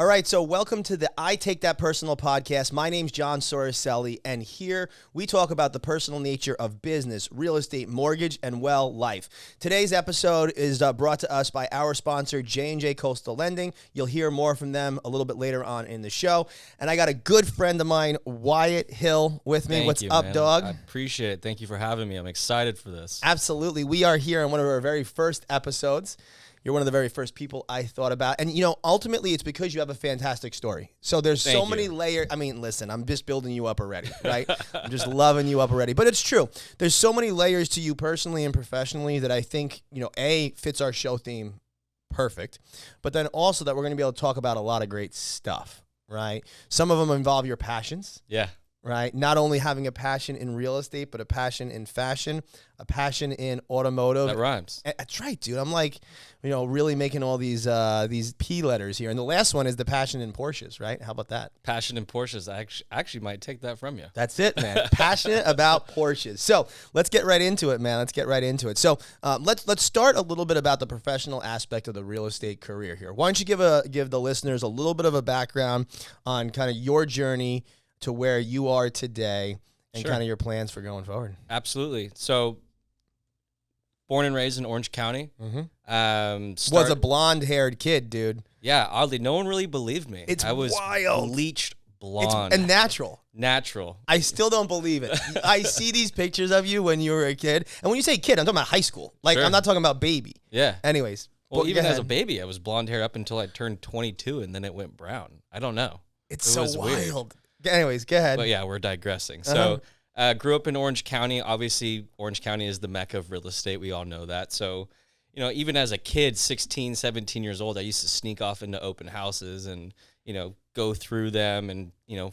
All right, so welcome to the I Take That Personal podcast. My name's John Soricelli, and here we talk about the personal nature of business, real estate, mortgage, and, well, life. Today's episode is brought to us by our sponsor, J&J Coastal Lending. You'll hear more from them a little bit later on in the show. And I got a good friend of mine, Wyatt Hill, with me. What's up, man. dog? I appreciate it. Thank you for having me. I'm excited for this. Absolutely. We are here on one of our very first episodes. You're one of the very first people I thought about. And, you know, ultimately, it's because you have a fantastic story. So there's so many layers. I mean, listen, I'm just building you up already, right? I'm just loving you up already. But it's true. There's so many layers to you personally and professionally that I think, you know, A, fits our show theme perfect. But then also that we're going to be able to talk about a lot of great stuff, right? Some of them involve your passions. Yeah. Right? Not only having a passion in real estate, but a passion in fashion, a passion in automotive. That rhymes. That's right, dude. I'm like, you know, really making all these P letters here. And the last one is the passion in Porsches, right? How about that? Passion in Porsches. I actually might take that from you. That's it, man. Passionate about Porsches. So let's get right into it, man. Let's get right into it. So let's start a little bit about the professional aspect of the real estate career here. Why don't you give the listeners a little bit of a background on kind of your journey to where you are today and kind of your plans for going forward. Absolutely. So, born and raised in Orange County. Was a blonde-haired kid, dude. Yeah, oddly, no one really believed me. I was wild. Bleached blonde. And natural. Natural. I still don't believe it. I see these pictures of you when you were a kid. And when you say kid, I'm talking about high school. Like, I'm not talking about baby. Yeah. Anyways. Well, even as a baby, I was blonde hair up until I turned 22, and then it went brown. I don't know. It so wild. Weird. Anyways, go ahead. But yeah, we're digressing. So grew up in Orange County. Obviously, Orange County is the mecca of real estate. We all know that. So, you know, even as a kid, 16, 17 years old, I used to sneak off into open houses and, you know, go through them and, you know,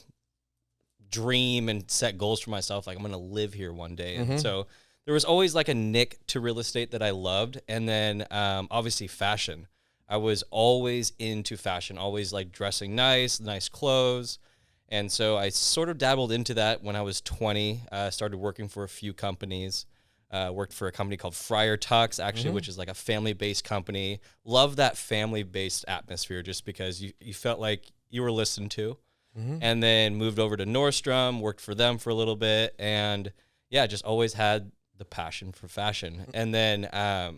dream and set goals for myself. Like, I'm going to live here one day. And so there was always like a nick to real estate that I loved. And then obviously fashion. I was always into fashion, always like dressing nice clothes. And so I sort of dabbled into that when I was 20. Started working for a few companies. Worked for a company called Friar Tucks, actually, which is like a family-based company. Love that family-based atmosphere just because you felt like you were listened to. And then moved over to Nordstrom, worked for them for a little bit. And, yeah, just always had the passion for fashion. And then...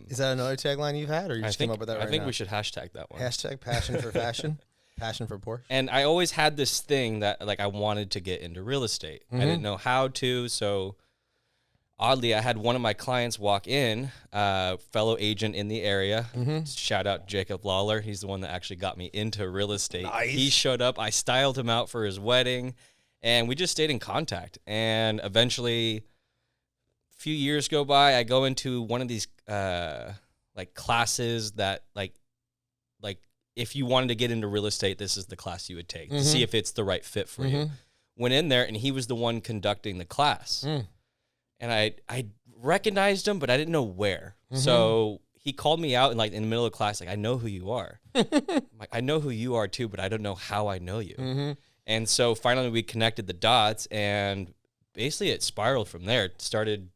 is that another tagline you've had, or you just came up with that right now? I think we should hashtag that one. Hashtag passion for fashion. Passion for Porsche. And I always had this thing that like I wanted to get into real estate. I didn't know how to. So oddly, I had one of my clients walk in, fellow agent in the area. Shout out Jacob Lawler. He's the one that actually got me into real estate. Nice. He showed up. I styled him out for his wedding, and we just stayed in contact. And eventually, a few years go by. I go into one of these like classes that like if you wanted to get into real estate, this is the class you would take to see if it's the right fit for you. Went in there, and he was the one conducting the class. And I recognized him, but I didn't know where. So he called me out in the middle of class, like, I know who you are. I'm like, I know who you are too, but I don't know how I know you. And so finally we connected the dots, and basically it spiraled from there.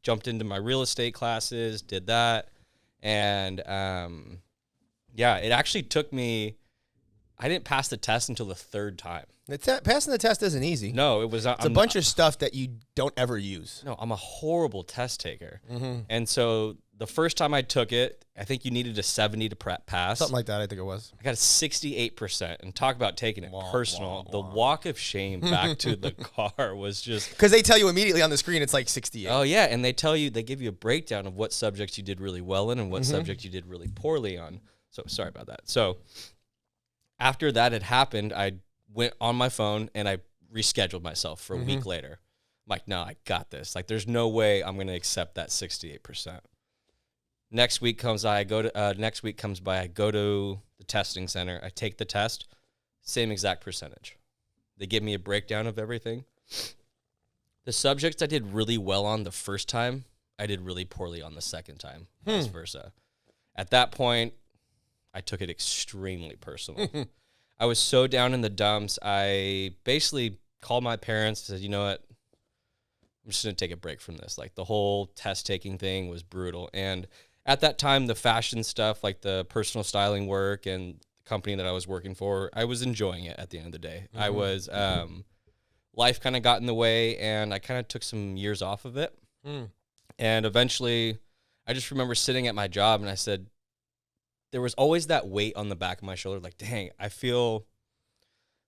Jumped into my real estate classes, did that. And, yeah, it actually took me, I didn't pass the test until the third time. Passing the test isn't easy. No, it was not. It's a bunch of stuff that you don't ever use. No, I'm a horrible test taker. And so the first time I took it, I think you needed a 70 to pass. Something like that, I think it was. I got a 68%. And talk about taking it personal. The walk of shame back to the car was just... Because they tell you immediately on the screen it's like 68. Oh, yeah, and they give you a breakdown of what subjects you did really well in and what subjects you did really poorly on. So sorry about that. So after that had happened, I went on my phone and I rescheduled myself for a week later. I'm like, no, I got this. Like, there's no way I'm going to accept that 68%. Next week comes by, I go to the testing center. I take the test, same exact percentage. They give me a breakdown of everything. The subjects I did really well on the first time, I did really poorly on the second time, vice versa. At that point, I took it extremely personal. I was so down in the dumps. I basically called my parents and said, you know what? I'm just going to take a break from this. Like, the whole test taking thing was brutal. And at that time, the fashion stuff, like the personal styling work and company that I was working for, I was enjoying it at the end of the day. I was, life kind of got in the way, and I kind of took some years off of it. And eventually, I just remember sitting at my job, and I said, there was always that weight on the back of my shoulder, like, dang, I feel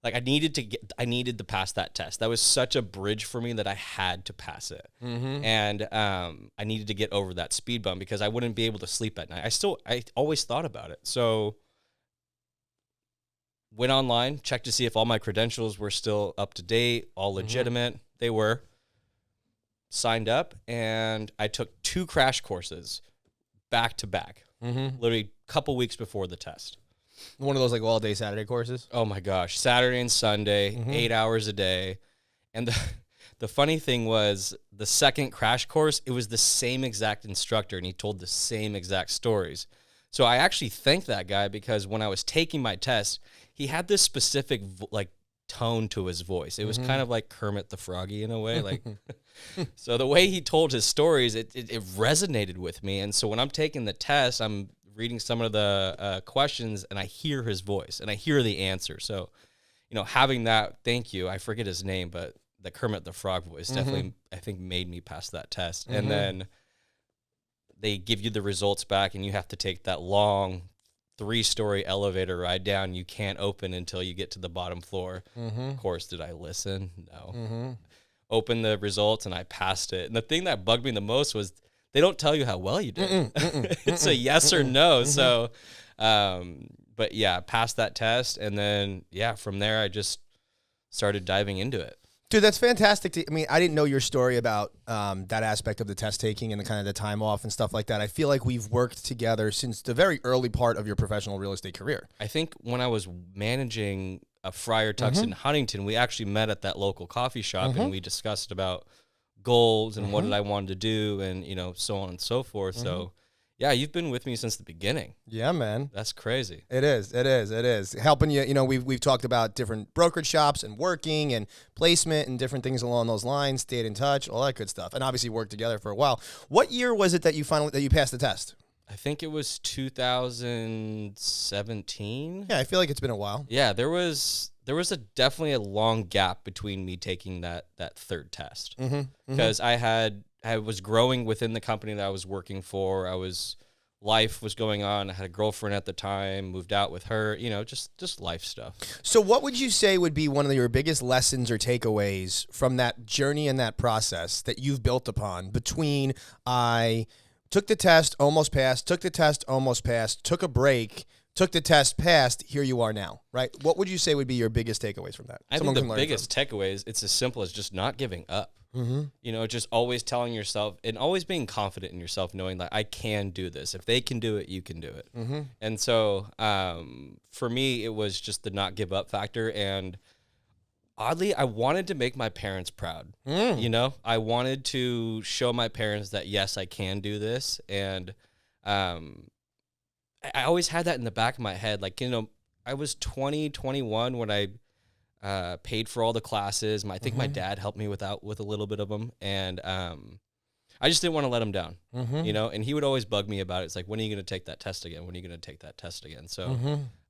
like I needed to pass that test. That was such a bridge for me that I had to pass it. And I needed to get over that speed bump because I wouldn't be able to sleep at night. I always thought about it. So went online, checked to see if all my credentials were still up to date, all legitimate. They were. Signed up, and I took 2 crash courses back to back, literally a couple weeks before the test. One of those like all-day Saturday courses? Oh my gosh, Saturday and Sunday, 8 hours a day. And the funny thing was, the second crash course, it was the same exact instructor, and he told the same exact stories. So I actually thanked that guy because when I was taking my test, he had this specific tone to his voice. It was kind of like Kermit the Froggy in a way. Like, so the way he told his stories, it resonated with me. And so when I'm taking the test, I'm reading some of the questions, and I hear his voice and I hear the answer. So, having that, thank you. I forget his name, but the Kermit the Frog voice definitely, I think, made me pass that test. And then they give you the results back, and you have to take that long 3-story elevator ride down. You can't open until you get to the bottom floor. Of course, did I listen? No. Opened the results, and I passed it. And the thing that bugged me the most was they don't tell you how well you did. It's a yes or no. So, but yeah, passed that test. And then, from there, I just started diving into it. Dude, that's fantastic. I didn't know your story about that aspect of the test taking and the kind of the time off and stuff like that. I feel like we've worked together since the very early part of your professional real estate career. I think when I was managing a Friar Tuck's in Huntington, we actually met at that local coffee shop, and we discussed about goals and what did I want to do, and so on and so forth. So yeah, you've been with me since the beginning. Yeah, man. That's crazy. It is. Helping you, we've talked about different brokerage shops and working and placement and different things along those lines, stayed in touch, all that good stuff. And obviously worked together for a while. What year was it that you passed the test? I think it was 2017. Yeah, I feel like it's been a while. Yeah, there was definitely a long gap between me taking that third test. Because I was growing within the company that I was working for. Life was going on. I had a girlfriend at the time, moved out with her, just life stuff. So what would you say would be one of your biggest lessons or takeaways from that journey and that process that you've built upon between I took the test, almost passed, took the test, almost passed, took a break, took the test, passed, here you are now, right? What would you say would be your biggest takeaways from that? I think the biggest takeaways, it's as simple as just not giving up. Just always telling yourself and always being confident in yourself, knowing that I can do this. If they can do it, you can do it. And so for me, it was just the not give up factor. And oddly, I wanted to make my parents proud. I wanted to show my parents that, yes, I can do this. And I always had that in the back of my head. Like, I was 20, 21 when I paid for all the classes. I think my dad helped me with a little bit of them. And I just didn't want to let him down, and he would always bug me about it. It's like, when are you going to take that test again? When are you going to take that test again? So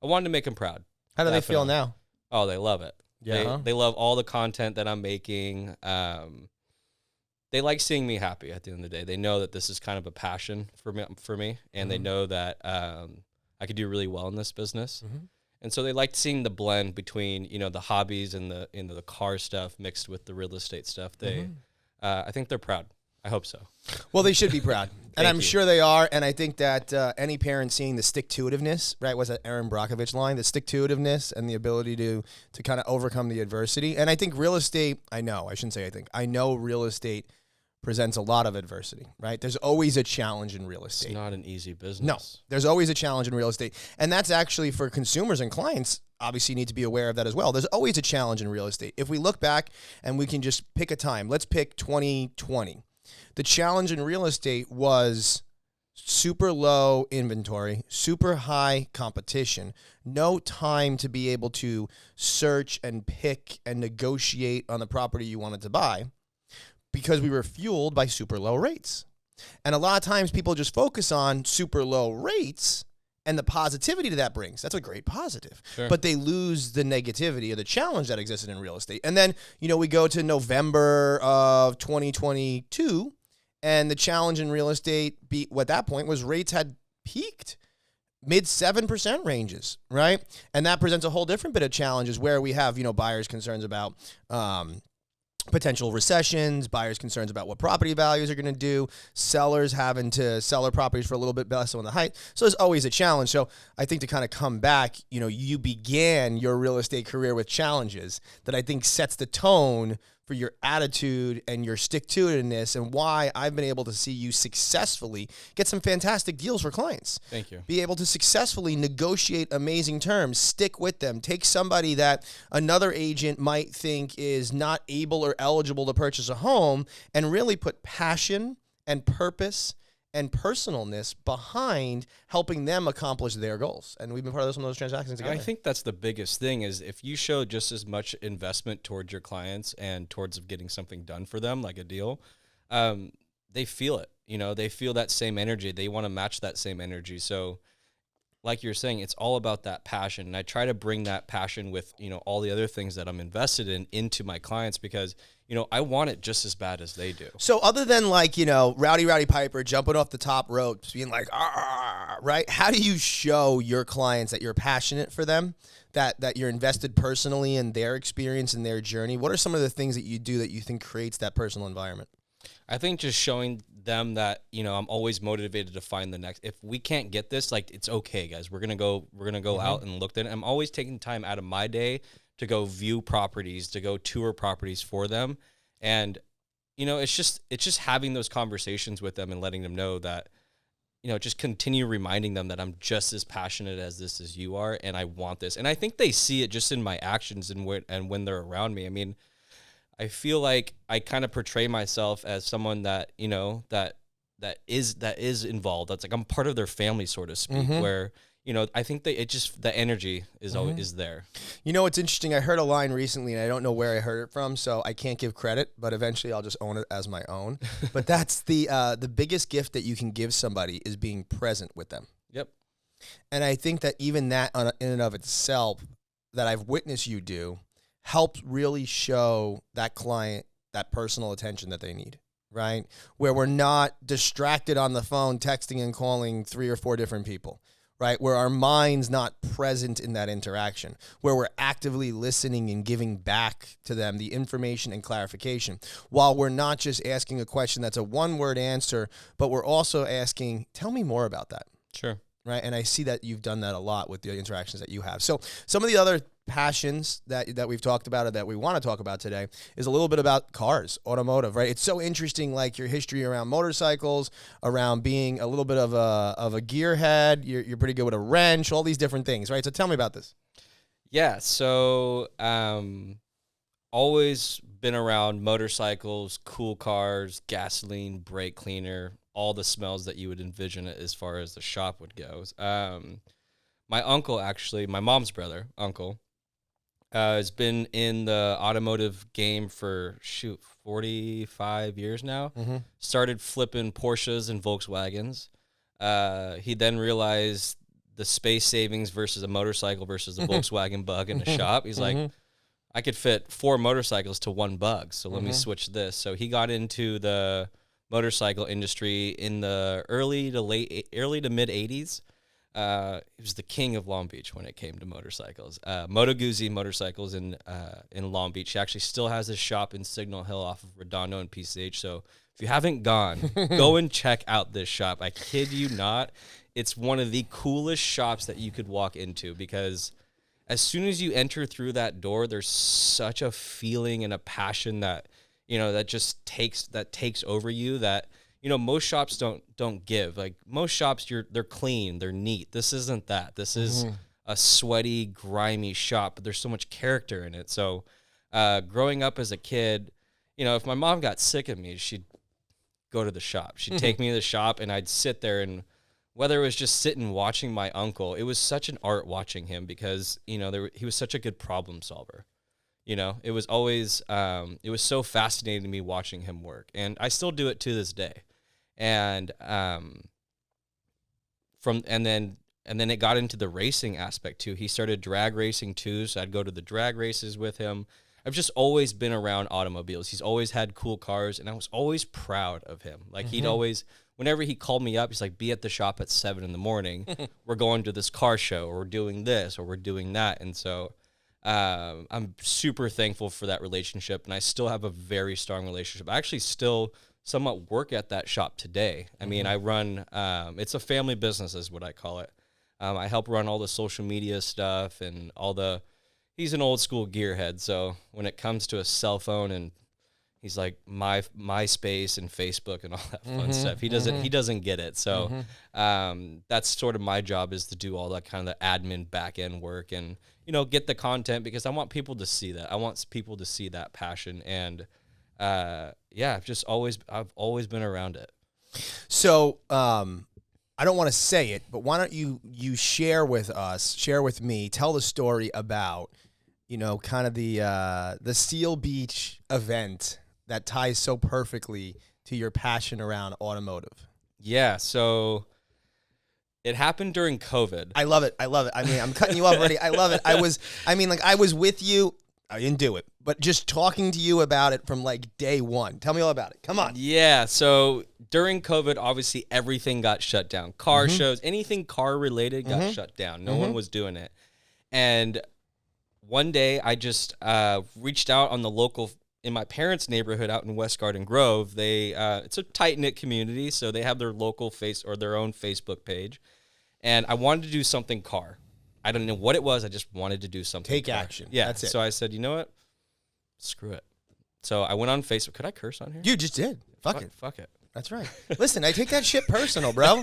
I wanted to make him proud. How do they feel now? Oh, they love it. Yeah. They love all the content that I'm making. They like seeing me happy at the end of the day. They know that this is kind of a passion for me, and they know that I could do really well in this business. And so they liked seeing the blend between, the hobbies and the car stuff mixed with the real estate stuff. I think they're proud. I hope so. Well, they should be proud. And I'm you. sure they are. And I think that any parent seeing the stick-to-itiveness, right, was that Aaron Brockovich line, the stick-to-itiveness and the ability to kind of overcome the adversity. And I think real estate, I know real estate presents a lot of adversity, right? There's always a challenge in real estate. It's not an easy business. No, there's always a challenge in real estate. And that's actually for consumers and clients, obviously need to be aware of that as well. There's always a challenge in real estate. If we look back and we can just pick a time, let's pick 2020. The challenge in real estate was super low inventory, super high competition, no time to be able to search and pick and negotiate on the property you wanted to buy, because we were fueled by super low rates. And a lot of times people just focus on super low rates and the positivity that brings. That's a great positive. Sure. But they lose the negativity or the challenge that existed in real estate. And then, we go to November of 2022, and the challenge in real estate at that point was rates had peaked mid 7% ranges, right? And that presents a whole different bit of challenges where we have, buyers' concerns about potential recessions, buyers' concerns about what property values are going to do, sellers having to sell their properties for a little bit less on the height. So there's always a challenge. So I think to kind of come back, you began your real estate career with challenges that I think sets the tone for your attitude and your stick-to-itiveness, and why I've been able to see you successfully get some fantastic deals for clients. Thank you. Be able to successfully negotiate amazing terms, stick with them, take somebody that another agent might think is not able or eligible to purchase a home, and really put passion and purpose and personalness behind helping them accomplish their goals. And we've been part of some of those transactions together. I think that's the biggest thing, is if you show just as much investment towards your clients and towards getting something done for them, like a deal, they feel it. They feel that same energy. They want to match that same energy. So like you're saying, it's all about that passion. And I try to bring that passion with, all the other things that I'm invested in into my clients, because, I want it just as bad as they do. So other than Rowdy Piper jumping off the top ropes, being like, right? How do you show your clients that you're passionate for them, that you're invested personally in their experience and their journey? What are some of the things that you do that you think creates that personal environment? I think just showing them that, I'm always motivated to find the next. If we can't get this, it's okay, guys. We're gonna go out and look at it. I'm always taking time out of my day to go view properties, to go tour properties for them. And, it's just having those conversations with them and letting them know that, just continue reminding them that I'm just as passionate as this as you are, and I want this. And I think they see it just in my actions and when they're around me. I mean, I feel like I kind of portray myself as someone that, that is involved. That's like, I'm part of their family, so to speak, where, I think the energy is always there. It's interesting. I heard a line recently, and I don't know where I heard it from, so I can't give credit, but eventually I'll just own it as my own. But that's the biggest gift that you can give somebody is being present with them. Yep. And I think that even that in and of itself, that I've witnessed you do, helps really show that client that personal attention that they need, right? Where we're not distracted on the phone, texting and calling 3 or 4 different people, right? Where our mind's not present in that interaction, where we're actively listening and giving back to them the information and clarification, while we're not just asking a question that's a one-word answer, but we're also asking, tell me more about that. Sure. Right. And I see that you've done that a lot with the interactions that you have. So some of the other passions that we've talked about or that we want to talk about today is a little bit about cars, automotive, right? It's so interesting, like your history around motorcycles, around being a little bit of a gearhead. You're pretty good with a wrench, all these different things, right? So tell me about this. Yeah. So, always been around motorcycles, cool cars, gasoline, brake cleaner, all the smells that you would envision as far as the shop would go. My uncle, actually, my mom's brother, uncle, has been in the automotive game for 45 years now. Started flipping Porsches and Volkswagens. He then realized the space savings versus a motorcycle versus a Volkswagen Bug in a shop. He's like, I could fit 4 motorcycles to 1 Bug, so let me switch this. So he got into the motorcycle industry in the early to mid 80s. He was the king of Long Beach when it came to motorcycles. Moto Guzzi motorcycles in Long Beach. He actually still has his shop in Signal Hill off of Redondo and PCH. So if you haven't gone, go and check out this shop. I kid you not. It's one of the coolest shops that you could walk into, because as soon as you enter through that door, there's such a feeling and a passion that, that just takes over you, that, most shops don't give. Like, most shops, they're clean, they're neat. This isn't that. This is a sweaty, grimy shop, but there's so much character in it. So, growing up as a kid, if my mom got sick of me, she'd go to the shop. She'd take me to the shop, and I'd sit there, and whether it was just sitting watching my uncle, it was such an art watching him, because, he was such a good problem solver. It was always, it was so fascinating to me watching him work, and I still do it to this day. And, and then it got into the racing aspect too. He started drag racing too, so I'd go to the drag races with him. I've just always been around automobiles. He's always had cool cars, and I was always proud of him. Like he'd always, whenever he called me up, he's like, be at the shop at 7 a.m. We're going to this car show, or we're doing this, or we're doing that. And so I'm super thankful for that relationship, and I still have a very strong relationship. I actually still somewhat work at that shop today. I mean, I run, it's a family business is what I call it. I help run all the social media stuff and all the, he's an old school gearhead. So when it comes to a cell phone, and he's like MySpace and Facebook and all that fun stuff, he doesn't get it. So that's sort of my job, is to do all that kind of the admin back end work and, you know, get the content, because I want people to see that. I want people to see that passion. And yeah, I've always been around it. So I don't want to say it, but why don't you share with us, share with me, tell the story about, you know, kind of the Seal Beach event that ties so perfectly to your passion around automotive. Yeah, so it happened during COVID. I love it. I mean, I'm cutting you off already. I love it. I was with you. I didn't do it, but just talking to you about it from like day one. Tell me all about it. Come on. Yeah, so during COVID, obviously everything got shut down. Car shows, anything car related got shut down. No one was doing it. And one day I just reached out on the local, in my parents' neighborhood out in West Garden Grove. They it's a tight-knit community, so they have their local their own Facebook page. And I wanted to do something car. I don't know what it was. I just wanted to do something. Take action. Yeah. That's it. So I said, you know what? Screw it. So I went on Facebook. Could I curse on here? You just did. Fuck it. Fuck it. That's right. Listen, I take that shit personal, bro.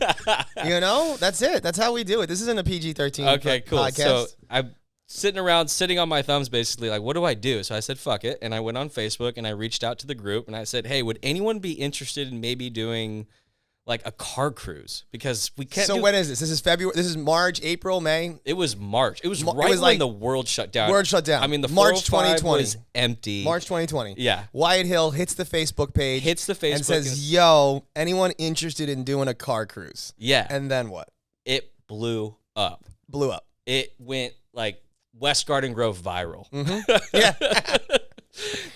You know, that's it. That's how we do it. This isn't a PG-13 okay, cool. podcast. So I'm sitting on my thumbs, basically, like, what do I do? So I said, fuck it. And I went on Facebook and I reached out to the group and I said, hey, would anyone be interested in maybe doing like a car cruise? Because we can't. So when is this? This is February. This is March, April, May. It was March. It was when the world shut down. World shut down. I mean, the March 405 2020 was empty. March 2020. Yeah. Wyatt Hill hits the Facebook page. And says, "Yo, anyone interested in doing a car cruise?" Yeah. And then what? It blew up. Blew up. It went like West Garden Grove viral. Yeah.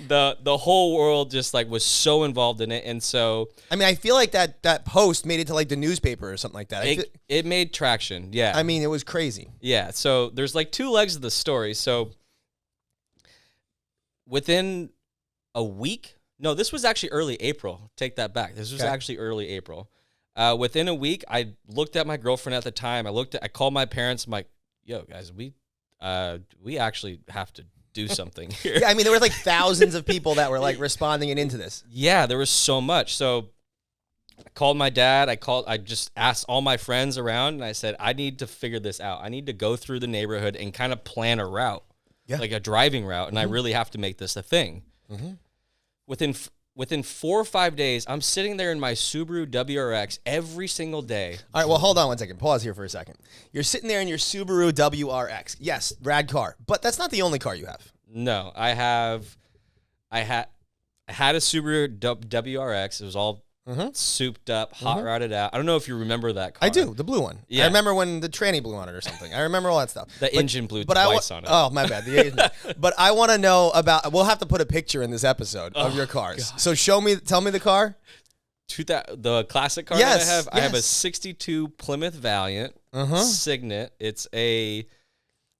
The whole world just like was so involved in it. And so I mean, I feel like that post made it to like the newspaper or something like that. It made traction. Yeah. I mean, it was crazy. Yeah. So there's like two legs of the story. So within a week, no, this was actually early April. Take that back. This was actually early April. Within a week, I looked at my girlfriend at the time. I called my parents. I'm like, yo, guys, we actually have to do something here. Yeah, I mean, there were like thousands of people that were like responding and into this. Yeah, there was so much. So I called my dad. I just asked all my friends around, and I said, I need to figure this out. I need to go through the neighborhood and kind of plan a route, like a driving route, and I really have to make this a thing. Within 4 or 5 days, I'm sitting there in my Subaru WRX every single day. All right, well, hold on one second. Pause here for a second. You're sitting there in your Subaru WRX. Yes, rad car. But that's not the only car you have. No, I had a Subaru WRX. It was all souped up, hot rodded out. I don't know if you remember that car. I do, the blue one. Yeah. I remember when the tranny blew on it or something. I remember all that stuff. The engine blew twice on it. Oh, my bad. But I want to know about, we'll have to put a picture in this episode of your cars. God. So tell me the car. The classic car that I have. Yes. I have a 62 Plymouth Valiant Signet. It's a...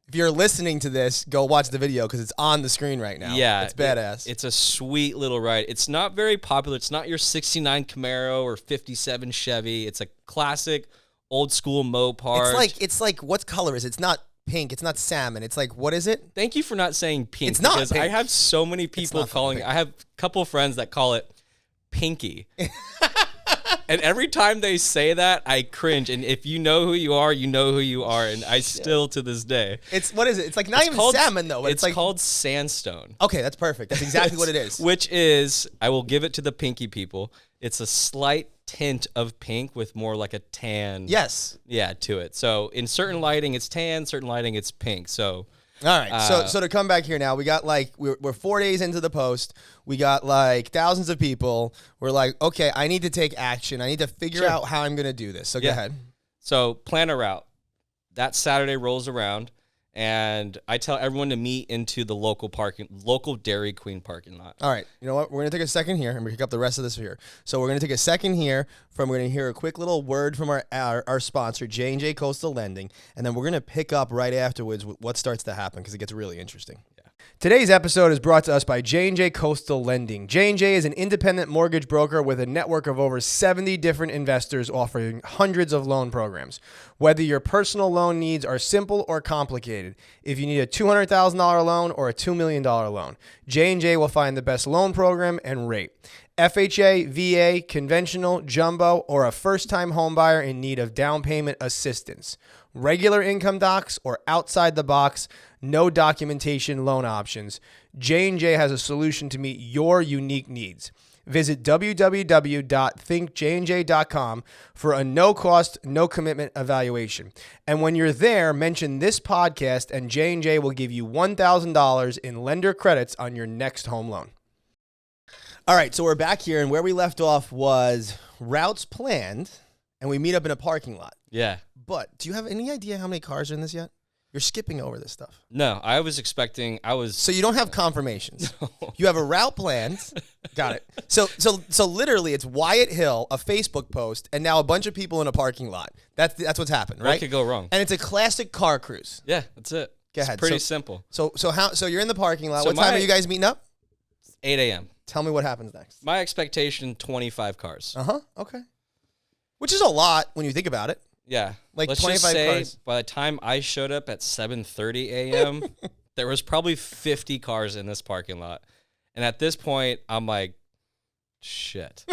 If you're listening to this, go watch the video because it's on the screen right now. Yeah. It's badass. It's a sweet little ride. It's not very popular. It's not your 69 Camaro or 57 Chevy. It's a classic old school Mopar. It's like, what color is it? It's not pink. It's not salmon. It's like, what is it? Thank you for not saying pink. It's not because pink. I have so many people calling it. I have a couple friends that call it pinky. And every time they say that, I cringe. And if you know who you are, you know who you are. And I still, to this day. What is it? It's like not even salmon, though. It's like called sandstone. Okay, that's perfect. That's exactly what it is. Which is, I will give it to the pinky people. It's a slight tint of pink with more like a tan. Yes. Yeah, to it. So in certain lighting, it's tan. Certain lighting, it's pink. So... All right, so to come back here now, we got like, we're 4 days into the post. We got like thousands of people. We're like, okay, I need to take action. I need to figure out how I'm going to do this. So go ahead. So plan a route. that Saturday rolls around, and I tell everyone to meet into the local Dairy Queen parking lot. All right. You know what? We're going to take a second here and pick up the rest of this here. So we're going to take a second here we're going to hear a quick little word from our sponsor, J&J Coastal Lending, and then we're going to pick up right afterwards with what starts to happen because it gets really interesting. Yeah. Today's episode is brought to us by J&J Coastal Lending. J&J is an independent mortgage broker with a network of over 70 different investors offering hundreds of loan programs. Whether your personal loan needs are simple or complicated, if you need a $200,000 loan or a $2 million loan, J&J will find the best loan program and rate. FHA, VA, conventional, jumbo, or a first-time homebuyer in need of down payment assistance. Regular income docs or outside the box, no documentation loan options. J&J has a solution to meet your unique needs. Visit www.thinkjnj.com for a no-cost, no-commitment evaluation. And when you're there, mention this podcast and J&J will give you $1,000 in lender credits on your next home loan. All right, so we're back here, and where we left off was routes planned, and we meet up in a parking lot. Yeah. But do you have any idea how many cars are in this yet? You're skipping over this stuff. No, I was expecting. So you don't have confirmations. No. You have a route planned. Got it. So literally, it's Wyatt Hill, a Facebook post, and now a bunch of people in a parking lot. That's what's happened, right? What could go wrong? And it's a classic car cruise. Yeah, that's it. Go ahead. It's pretty simple. So you're in the parking lot. So what time are you guys meeting up? 8 a.m. Tell me what happens next. My expectation: 25 cars. Okay. Which is a lot when you think about it. Yeah. Like Let's 25 just say cars. by the time I showed up at 7:30 a.m., there was probably 50 cars in this parking lot. And at this point, I'm like, shit.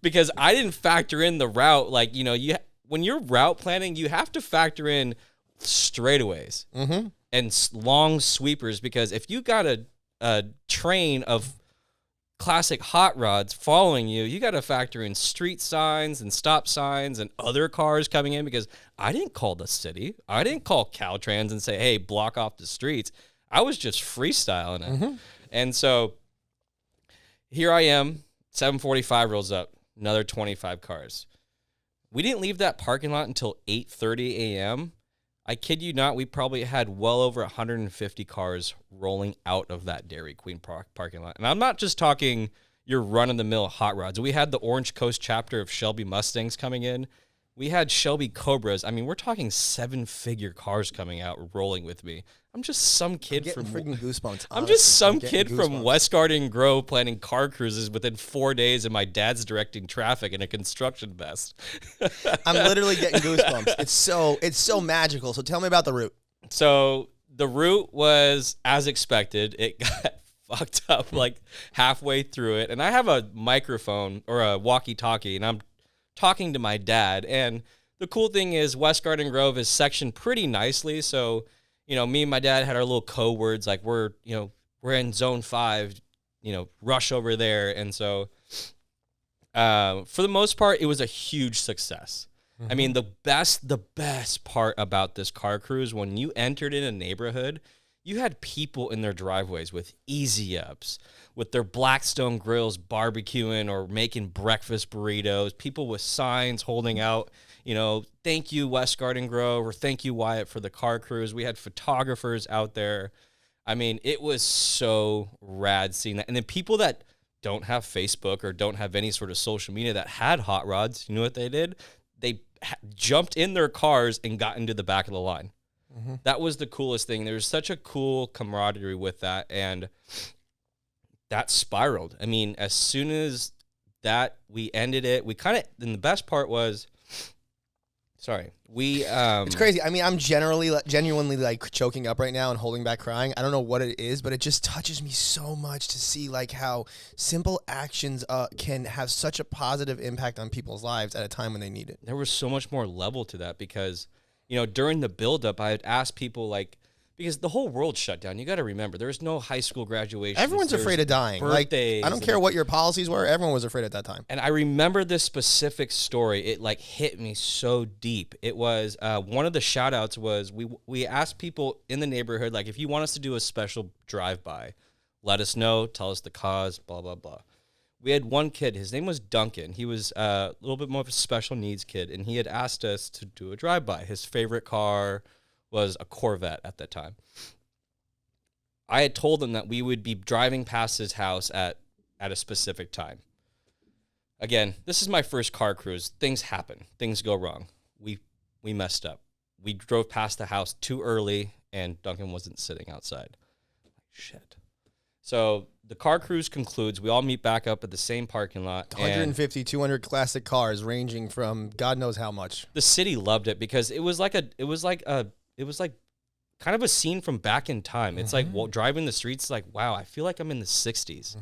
Because I didn't factor in the route. Like, when you're route planning, you have to factor in straightaways and long sweepers. Because if you got a train of classic hot rods following you, you got to factor in street signs and stop signs and other cars coming in, because I didn't call the city. I didn't call Caltrans and say, hey, block off the streets. I was just freestyling it. And so here I am, 7:45 rolls up, another 25 cars. We didn't leave that parking lot until 8:30 a.m. I kid you not, we probably had well over 150 cars rolling out of that Dairy Queen parking lot. And I'm not just talking your run-of-the-mill hot rods. We had the Orange Coast chapter of Shelby Mustangs coming in. We had Shelby Cobras. I mean, we're talking 7-figure cars coming out, rolling with me. I'm just some kid from freaking goosebumps. I'm just some kid from West Garden Grove planning car cruises within 4 days, and my dad's directing traffic in a construction vest. I'm literally getting goosebumps. It's so magical. So tell me about the route. So the route was as expected. It got fucked up like halfway through it, and I have a microphone or a walkie-talkie, and I'm talking to my dad. And the cool thing is West Garden Grove is sectioned pretty nicely, so me and my dad had our little code words, like we're in zone 5, rush over there. And so for the most part, it was a huge success. I mean, the best part about this car cruise, when you entered in a neighborhood, you had people in their driveways with easy ups, with their Blackstone grills barbecuing or making breakfast burritos, people with signs holding out, thank you West Garden Grove, or thank you Wyatt for the car cruise. We had photographers out there. I mean, it was so rad seeing that. And then people that don't have Facebook or don't have any sort of social media that had hot rods, you know what they did? They jumped in their cars and got into the back of the line. That was the coolest thing. There's such a cool camaraderie with that, and that spiraled. I mean, as soon as that we ended it, and the best part was, it's crazy. I mean, I'm genuinely like choking up right now and holding back crying. I don't know what it is, but it just touches me so much to see like how simple actions can have such a positive impact on people's lives at a time when they need it. There was so much more level to that, because during the buildup, I had asked people, because the whole world shut down. You got to remember, there was no high school graduation. Everyone's afraid of dying. Birthdays. I don't care what your policies were. Everyone was afraid at that time. And I remember this specific story. It hit me so deep. It was one of the shout outs was we asked people in the neighborhood, if you want us to do a special drive-by, let us know, tell us the cause, blah, blah, blah. we had one kid. His name was Duncan. He was a little bit more of a special needs kid, and he had asked us to do a drive-by. His favorite car was a Corvette at that time. I had told him that we would be driving past his house at a specific time. Again, this is my first car cruise. Things happen. Things go wrong. We messed up. We drove past the house too early, and Duncan wasn't sitting outside. Shit. So the car cruise concludes. We all meet back up at the same parking lot. 150, 200 classic cars ranging from God knows how much. The city loved it because it was like kind of a scene from back in time. It's like driving the streets, like, wow, I feel like I'm in the 60s.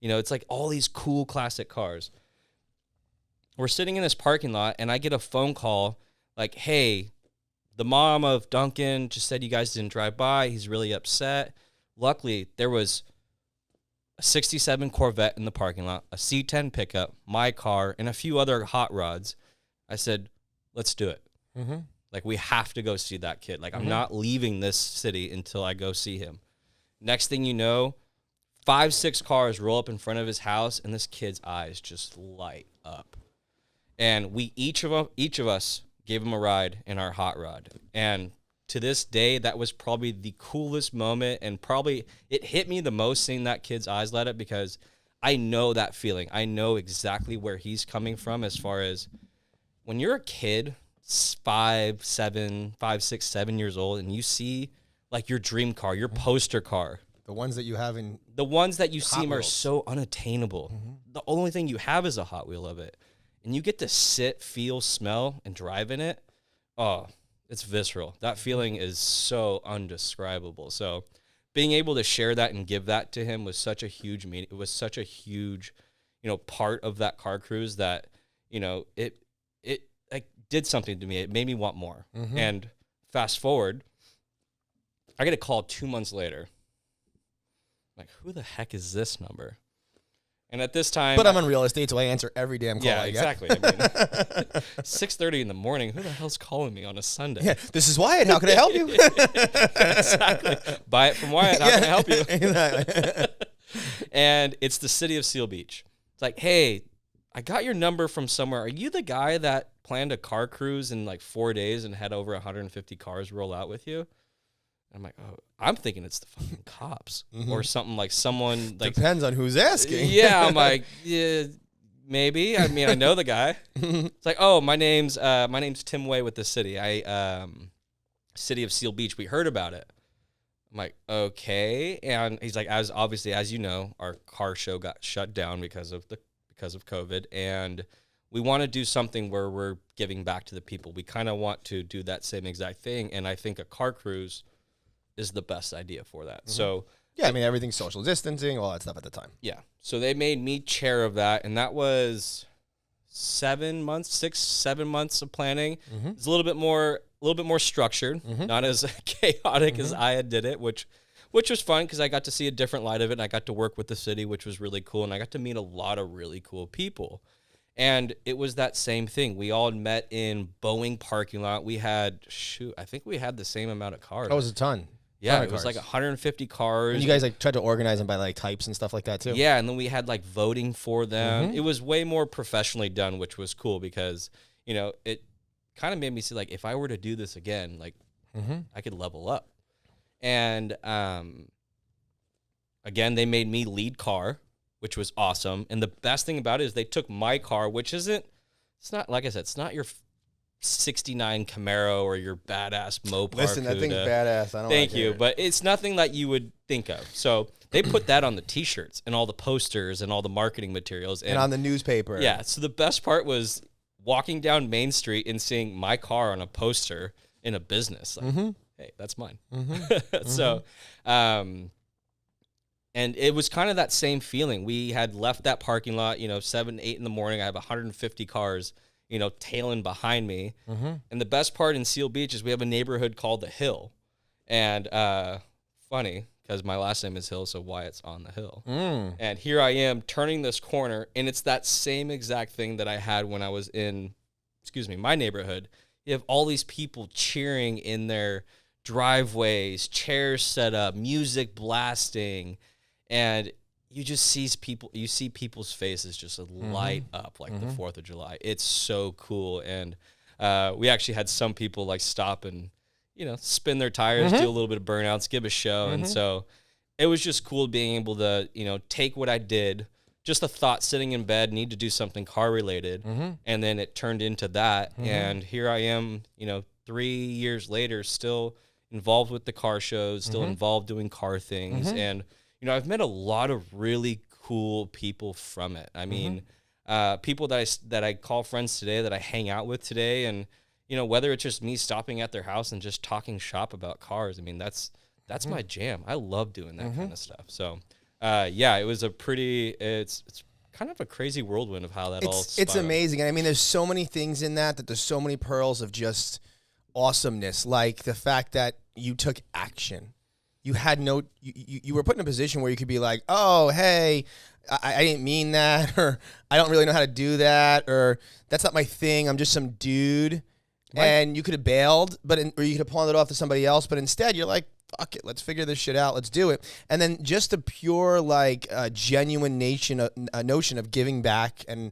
You know, it's like all these cool classic cars. We're sitting in this parking lot, and I get a phone call like, hey, the mom of Duncan just said you guys didn't drive by. He's really upset. Luckily, there was a 67 Corvette in the parking lot, a C10 pickup, my car, and a few other hot rods. I said, let's do it. Like, we have to go see that kid. Like, I'm not leaving this city until I go see him. Next thing you know, 5-6 cars roll up in front of his house, and this kid's eyes just light up. And we each of us gave him a ride in our hot rod. And to this day, that was probably the coolest moment, and probably it hit me the most seeing that kid's eyes light up, because I know that feeling. I know exactly where he's coming from as far as when you're a kid, 5, 6, 7 years old, and you see like your dream car, your poster car. The ones that you have in the ones that you Hot see are Wheels. so unattainable. The only thing you have is a Hot Wheel of it. And you get to sit, feel, smell, and drive in it. Oh, it's visceral. That feeling is so undescribable. So being able to share that and give that to him was such a huge meaning. It was such a huge, part of that car cruise that, it like did something to me. It made me want more. And fast forward, I get a call 2 months later. Like, who the heck is this number? And at this time, but I'm on real estate, so I answer every damn call. Yeah, I get. exactly. I mean, 6:30 in the morning. Who the hell's calling me on a Sunday? Yeah, this is Wyatt. How can I help you? Exactly. Buy it from Wyatt. How can I help you? Exactly. And it's the city of Seal Beach. It's like, hey, I got your number from somewhere. Are you the guy that planned a car cruise in like 4 days and had over 150 cars roll out with you? I'm like, oh, I'm thinking it's the fucking cops or something, like someone like depends on who's asking. Yeah, I'm like, yeah, maybe. I mean, I know the guy. It's like, oh, my name's Tim Way with the city. City of Seal Beach. We heard about it. I'm like, okay. And he's like, as you know, our car show got shut down because of COVID, and we want to do something where we're giving back to the people. We kind of want to do that same exact thing, and I think a car cruise is the best idea for that. So yeah, I mean, everything's social distancing, all that stuff at the time. yeah. So they made me chair of that, and that was 7 months, 6, 7 months of planning. It's a little bit more structured, not as chaotic as I did it, which was fun because I got to see a different light of it, and I got to work with the city, which was really cool, and I got to meet a lot of really cool people. And it was that same thing. We all met in Boeing parking lot. We had, I think we had the same amount of cars. That was a ton. Yeah, it was like 150 cars. And you guys like tried to organize them by like types and stuff like that too. Yeah, and then we had like voting for them. It was way more professionally done, which was cool because, it kind of made me see like if I were to do this again, like I could level up. And again, they made me lead car, which was awesome. And the best thing about it is they took my car, which it's not, like I said, it's not your 69 Camaro or your badass Mopar. Listen, that thing's badass. I don't Thank you, but it's nothing that you would think of. So they put that on the T-shirts and all the posters and all the marketing materials and on the newspaper. Yeah. So the best part was walking down Main Street and seeing my car on a poster in a business. Like, hey, that's mine. So, and it was kind of that same feeling. We had left that parking lot, 7, 8 in the morning. I have 150 cars, tailing behind me. And the best part in Seal Beach is we have a neighborhood called The Hill. And funny, because my last name is Hill, so Wyatt's on the hill. And here I am turning this corner, and it's that same exact thing that I had when I was in, my neighborhood. You have all these people cheering in their driveways, chairs set up, music blasting, and you just you see people's faces just light up like the 4th of July. It's so cool. And we actually had some people like stop and, spin their tires, do a little bit of burnouts, give a show. And so it was just cool being able to, take what I did, just a thought sitting in bed, need to do something car related. And then it turned into that. And here I am, 3 years later, still involved with the car shows, still involved doing car things. And, I've met a lot of really cool people from it. I mean, people that I call friends today, that I hang out with today. And, whether it's just me stopping at their house and just talking shop about cars. I mean, that's my jam. I love doing that kind of stuff. So, it was it's kind of a crazy whirlwind of how that all spiraled. It's amazing. And I mean, there's so many things in that there's so many pearls of just awesomeness. Like the fact that you took action. You had you were put in a position where you could be like, oh, hey, I didn't mean that, or I don't really know how to do that, or that's not my thing. I'm just some dude. Right. And you could have bailed, or you could have pawned it off to somebody else. But instead, you're like, fuck it, let's figure this shit out. Let's do it. And then just the pure, genuine notion of giving back and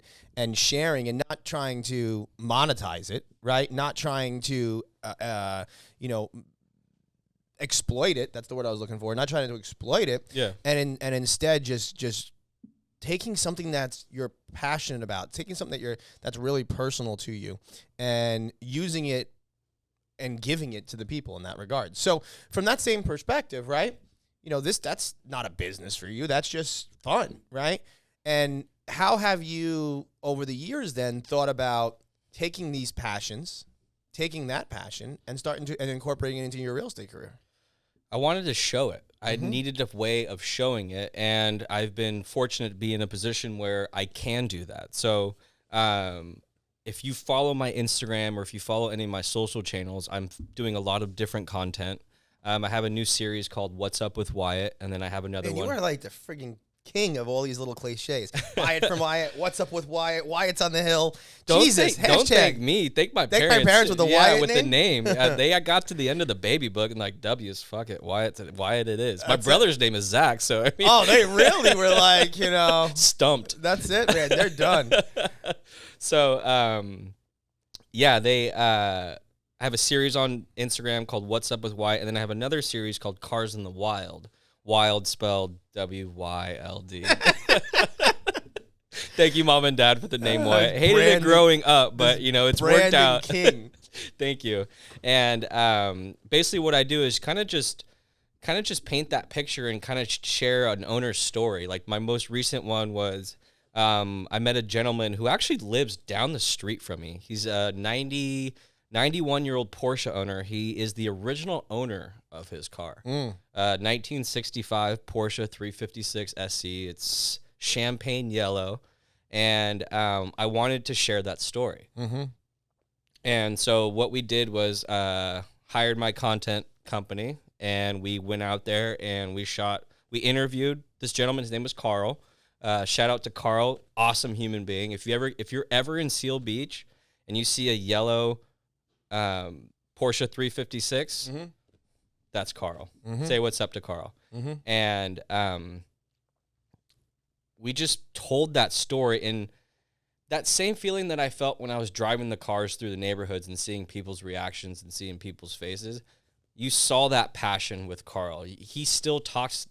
sharing, and not trying to monetize it, right? Not trying to, exploit it. That's the word I was looking for. Not trying to exploit it. Yeah. And instead just taking something that's you're passionate about, taking something that's really personal to you, and using it and giving it to the people in that regard. So from that same perspective, right? That's not a business for you. That's just fun, right? And how have you over the years then thought about taking these passions, taking that passion and incorporating it into your real estate career? I wanted to show it. I needed a way of showing it, and I've been fortunate to be in a position where I can do that. So if you follow my Instagram, or if you follow any of my social channels, I'm doing a lot of different content. I have a new series called What's Up with Wyatt, and then I have another one. You are like the friggin' king of all these little cliches. Wyatt from Wyatt. What's up with Wyatt? Wyatt's on the hill. Don't thank me. Thank my parents. Thank my parents with the Wyatt with name? the name. They got to the end of the baby book and like, W's, fuck it. Wyatt it is. My brother's name is Zach, so I mean. Oh, they really were like, stumped. That's it, man. They're done. So, they I have a series on Instagram called What's Up with Wyatt, and then I have another series called Cars in the Wild. Wild spelled W-Y-L-D. Thank you, Mom and Dad, for the name Wyatt. Hated it growing up, but it's worked out. King. Thank you. And basically, what I do is kind of just paint that picture and kind of share an owner's story. Like my most recent one was I met a gentleman who actually lives down the street from me. He's a 91-year-old Porsche owner. He is the original owner of his car. 1965 Porsche 356 SC. It's champagne yellow. And I wanted to share that story. And so what we did was hired my content company, and we went out there and we interviewed this gentleman. His name was Carl. Shout out to Carl. Awesome human being. If you're ever in Seal Beach and you see a yellow Porsche 356, that's Carl. Say what's up to Carl. And we just told that story, and that same feeling that I felt when I was driving the cars through the neighborhoods and seeing people's reactions and seeing people's faces, you saw that passion with Carl. He still talks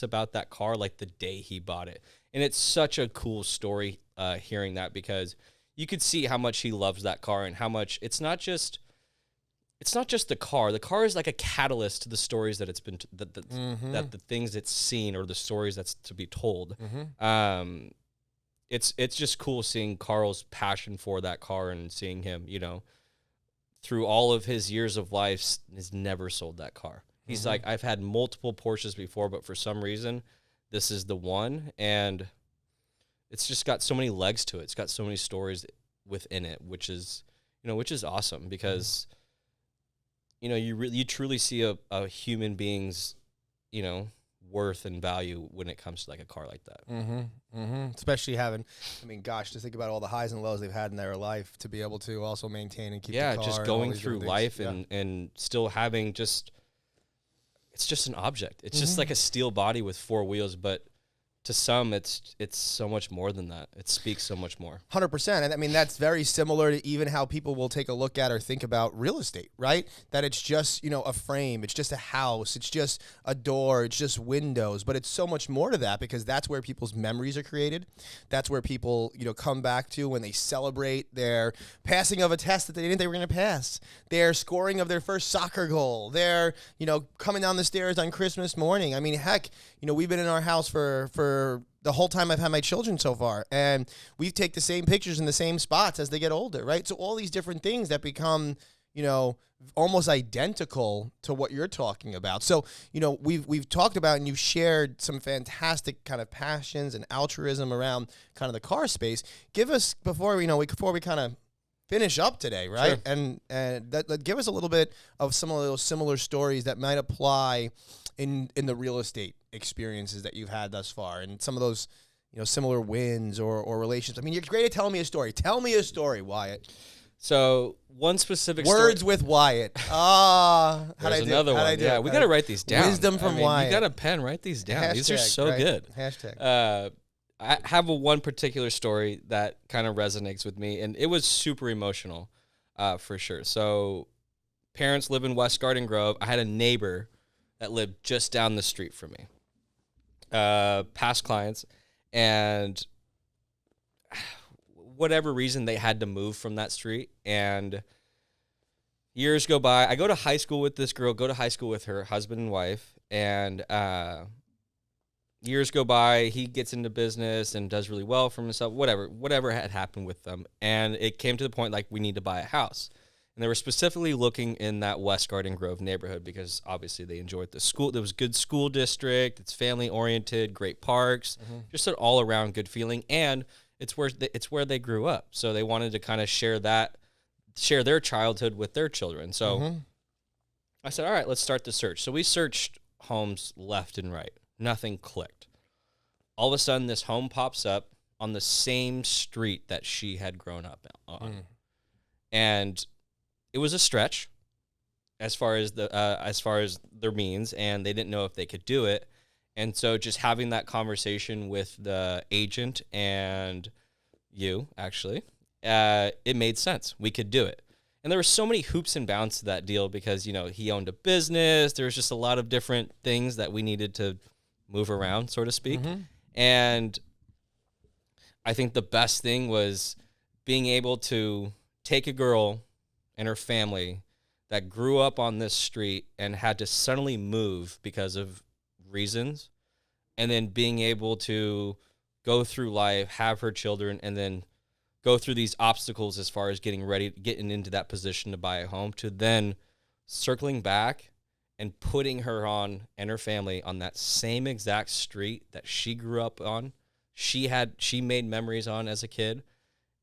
about that car like the day he bought it. And it's such a cool story hearing that, because you could see how much he loves that car, and how much it's not just the car. The car is like a catalyst to the stories that it's been that the things it's seen, or the stories that's to be told. It's just cool seeing Carl's passion for that car, and seeing him, through all of his years of life, has never sold that car. He's like, I've had multiple Porsches before, but for some reason, this is the one, and it's just got so many legs to it. It's got so many stories within it, which is awesome, because you truly see a human being's, worth and value when it comes to like a car like that. Especially gosh, just think about all the highs and lows they've had in their life to be able to also maintain and keep the car. Just going through life and still having it's just an object. It's just like a steel body with four wheels, but to some, it's so much more than that. It speaks so much more. 100%. And I mean, that's very similar to even how people will take a look at or think about real estate, right? That it's just, a frame, it's just a house, it's just a door, it's just windows, but it's so much more to that because that's where people's memories are created. That's where people, come back to when they celebrate their passing of a test that they didn't think they were going to pass, their scoring of their first soccer goal, their, coming down the stairs on Christmas morning. I mean, heck, we've been in our house for the whole time I've had my children so far, and we take the same pictures in the same spots as they get older, right? So all these different things that become, almost identical to what you're talking about. So, we've talked about, and you've shared some fantastic kind of passions and altruism around kind of the car space. Give us, before we kind of finish up today, right? Sure. And give us a little bit of some of those similar stories that might apply in the real estate experiences that you've had thus far, and some of those, similar wins or relations. I mean, you're great at telling me a story. Tell me a story, Wyatt. So one specific Words story. with Wyatt. How'd There's I do? another How'd one. I do? Yeah, we got to write these down. Wisdom from Wyatt. You got a pen, write these down. Hashtag, These are so right? good. Hashtag. I have one particular story that kind of resonates with me, and it was super emotional, for sure. So parents live in West Garden Grove. I had a neighbor that lived just down the street from me, past clients, and whatever reason they had to move from that street, and years go by. I go to high school with this girl, go to high school with her husband and wife, and years go by. He gets into business and does really well for himself, whatever had happened with them, and it came to the point like we need to buy a house. And they were specifically looking in that West Garden Grove neighborhood because obviously they enjoyed the school. There was a good school district. It's family oriented, great parks, just an all around good feeling. And it's where they grew up. So they wanted to kind of share their childhood with their children. So I said, all right, let's start the search. So we searched homes left and right. Nothing clicked. All of a sudden, this home pops up on the same street that she had grown up on. And it was a stretch as far as their means, and they didn't know if they could do it. And so just having that conversation with the agent and you, actually, it made sense. We could do it. And there were so many hoops and bounds to that deal because, he owned a business. There was just a lot of different things that we needed to move around, so to speak. And I think the best thing was being able to take a girl and her family that grew up on this street and had to suddenly move because of reasons, and then being able to go through life, have her children, and then go through these obstacles as far as getting into that position to buy a home, to then circling back and putting her on and her family on that same exact street that she grew up on. She made memories on as a kid,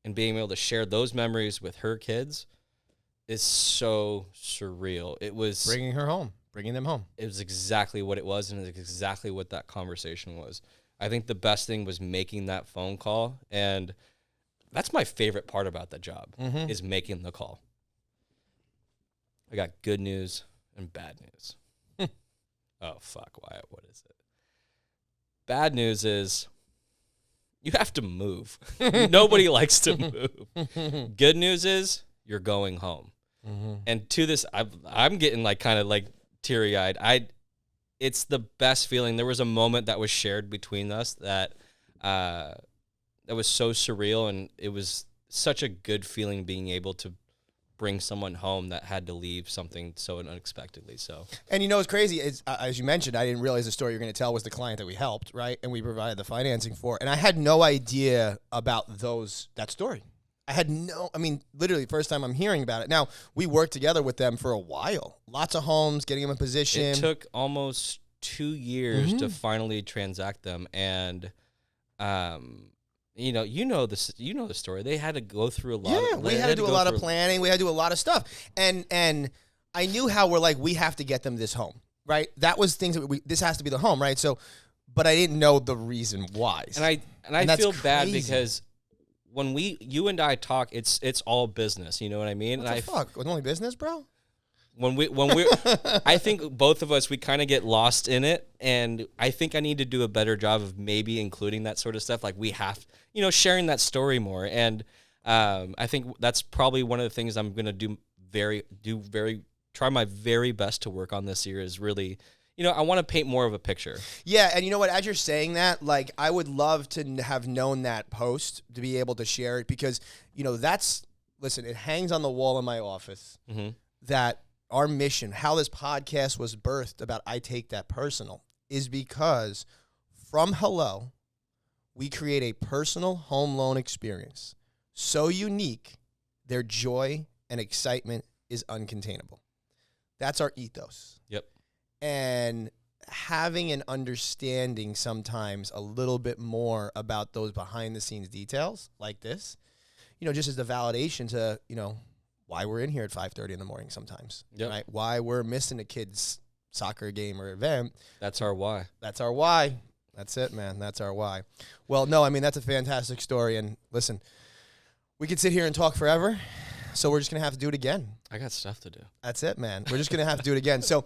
and being able to share those memories with her kids is so surreal. It was bringing them home. It was exactly what it was, and it's exactly what that conversation was. I think the best thing was making that phone call, and that's my favorite part about the job, is making the call. I got good news and bad news. Oh, fuck, Wyatt, what is it? Bad news is you have to move. Nobody likes to move. Good news is you're going home. And to this, I'm getting like kind of like teary-eyed. It's the best feeling. There was a moment that was shared between us that was so surreal, and it was such a good feeling being able to bring someone home that had to leave something so unexpectedly. So, and what's crazy is, as you mentioned, I didn't realize the story you're going to tell was the client that we helped, right? And we provided the financing for, and I had no idea about that story. Literally first time I'm hearing about it. Now, we worked together with them for a while. Lots of homes, getting them in position. It took almost 2 years to finally transact them. And, you know the story. They had to go through a lot. Yeah, we had to do a lot of planning. We had to do a lot of stuff. And I knew how we have to get them this home, right? That was things that this has to be the home, right? So, but I didn't know the reason why. And I feel bad because when you and I talk, it's all business. You know what I mean? What the fuck? With only business, bro? I think both of us, we kind of get lost in it, and I think I need to do a better job of maybe including that sort of stuff. Like we have, sharing that story more. And I think that's probably one of the things I'm going to try my very best to work on this year is really, I want to paint more of a picture. Yeah, and you know what? As you're saying that, like, I would love to have known that post to be able to share it because, listen, it hangs on the wall in my office that our mission, how this podcast was birthed about I Take That Personal, is because from Hello, we create a personal home loan experience so unique, their joy and excitement is uncontainable. That's our ethos. Yep. And having an understanding sometimes a little bit more about those behind-the-scenes details like this, just as the validation to, why we're in here at 5:30 in the morning sometimes, right? Why we're missing a kid's soccer game or event. That's our why. That's our why. That's it, man. That's our why. Well, no, I mean, that's a fantastic story. And listen, we could sit here and talk forever, so we're just going to have to do it again. I got stuff to do. That's it, man. We're just going to have to do it again. So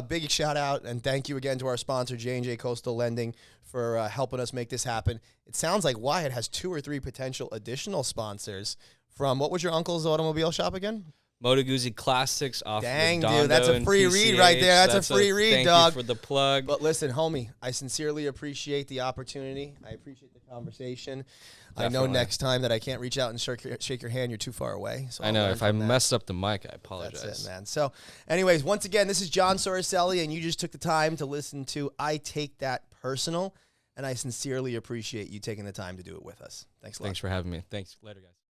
big shout out and thank you again to our sponsor, J&J Coastal Lending, for helping us make this happen. It sounds like Wyatt has 2 or 3 potential additional sponsors from, what was your uncle's automobile shop again? Moto Guzzi Classics off Dang, Redondo dude, that's a free read right there. That's a free read, dog. Thank you for the plug. But listen, homie, I sincerely appreciate the opportunity. I appreciate the conversation. Definitely. I know next time that I can't reach out and shake your hand, you're too far away. So I know. If I messed up the mic, I apologize. That's it, man. So anyways, once again, this is John Soricelli, and you just took the time to listen to I Take That Personal, and I sincerely appreciate you taking the time to do it with us. Thanks a lot. Thanks for having me. Thanks. Later, guys.